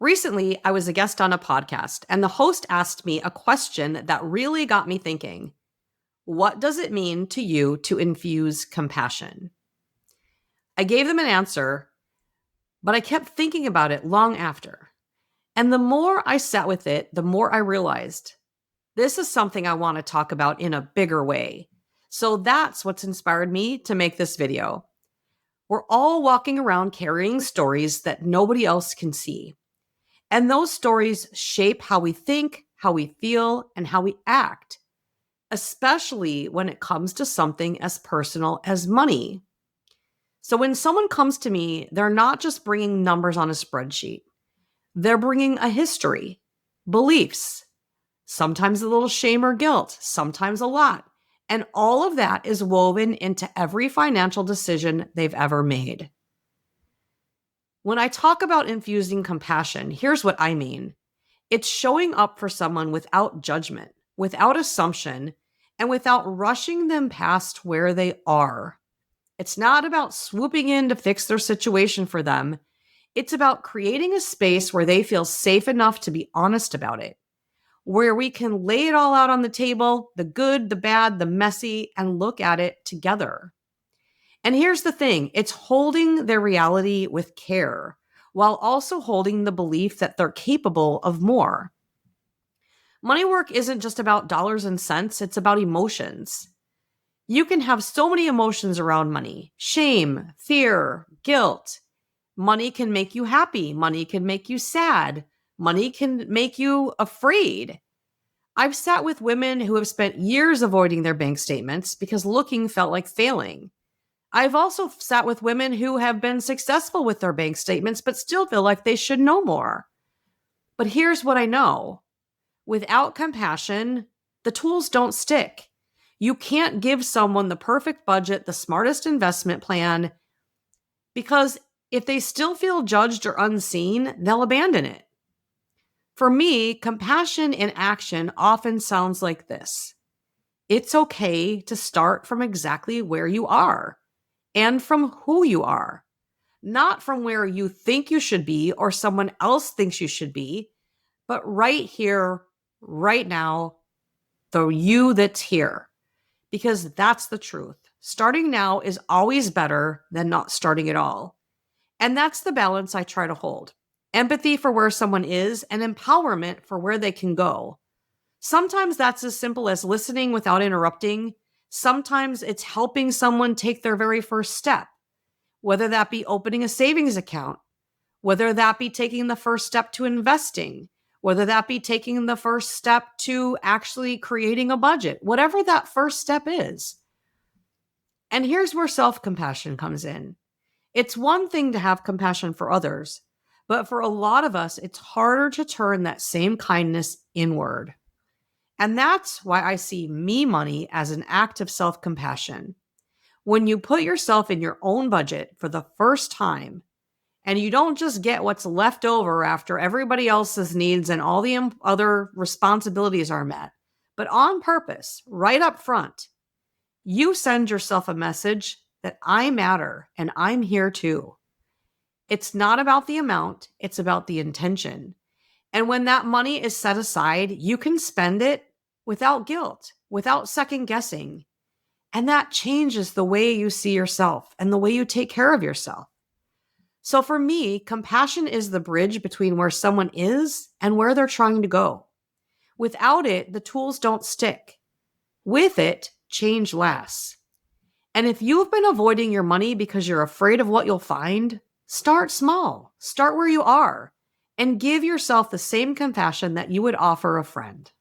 Recently, I was a guest on a podcast, and the host asked me a question that really got me thinking. What does it mean to you to infuse compassion? I gave them an answer, but I kept thinking about it long after. And the more I sat with it, the more I realized this is something I want to talk about in a bigger way. So that's what's inspired me to make this video. We're all walking around carrying stories that nobody else can see. And those stories shape how we think, how we feel, and how we act, especially when it comes to something as personal as money. So when someone comes to me, they're not just bringing numbers on a spreadsheet. They're bringing a history, beliefs, sometimes a little shame or guilt, sometimes a lot. And all of that is woven into every financial decision they've ever made. When I talk about infusing compassion, here's what I mean. It's showing up for someone without judgment, without assumption, and without rushing them past where they are. It's not about swooping in to fix their situation for them. It's about creating a space where they feel safe enough to be honest about it, where we can lay it all out on the table, the good, the bad, the messy, and look at it together. And here's the thing, it's holding their reality with care while also holding the belief that they're capable of more. Money work isn't just about dollars and cents, it's about emotions. You can have so many emotions around money: shame, fear, guilt. Money can make you happy. Money can make you sad. Money can make you afraid. I've sat with women who have spent years avoiding their bank statements because looking felt like failing. I've also sat with women who have been successful with their bank statements but still feel like they should know more. But here's what I know. Without compassion, the tools don't stick. You can't give someone the perfect budget, the smartest investment plan, because if they still feel judged or unseen, they'll abandon it. For me, compassion in action often sounds like this. It's okay to start from exactly where you are and from who you are, not from where you think you should be or someone else thinks you should be, but right here, right now, the you that's here. Because that's the truth. Starting now is always better than not starting at all. And that's the balance I try to hold. Empathy for where someone is and empowerment for where they can go. Sometimes that's as simple as listening without interrupting. Sometimes it's helping someone take their very first step, whether that be opening a savings account, whether that be taking the first step to investing, whether that be taking the first step to actually creating a budget, whatever that first step is. And here's where self-compassion comes in. It's one thing to have compassion for others, but for a lot of us, it's harder to turn that same kindness inward. And that's why I see me money as an act of self-compassion. When you put yourself in your own budget for the first time, and you don't just get what's left over after everybody else's needs and all the other responsibilities are met, but on purpose, right up front, you send yourself a message that I matter and I'm here too. It's not about the amount, it's about the intention. And when that money is set aside, you can spend it without guilt, without second guessing. And that changes the way you see yourself and the way you take care of yourself. So for me, compassion is the bridge between where someone is and where they're trying to go. Without it, the tools don't stick. With it, change lasts. And if you've been avoiding your money because you're afraid of what you'll find, start small. Start where you are and give yourself the same compassion that you would offer a friend.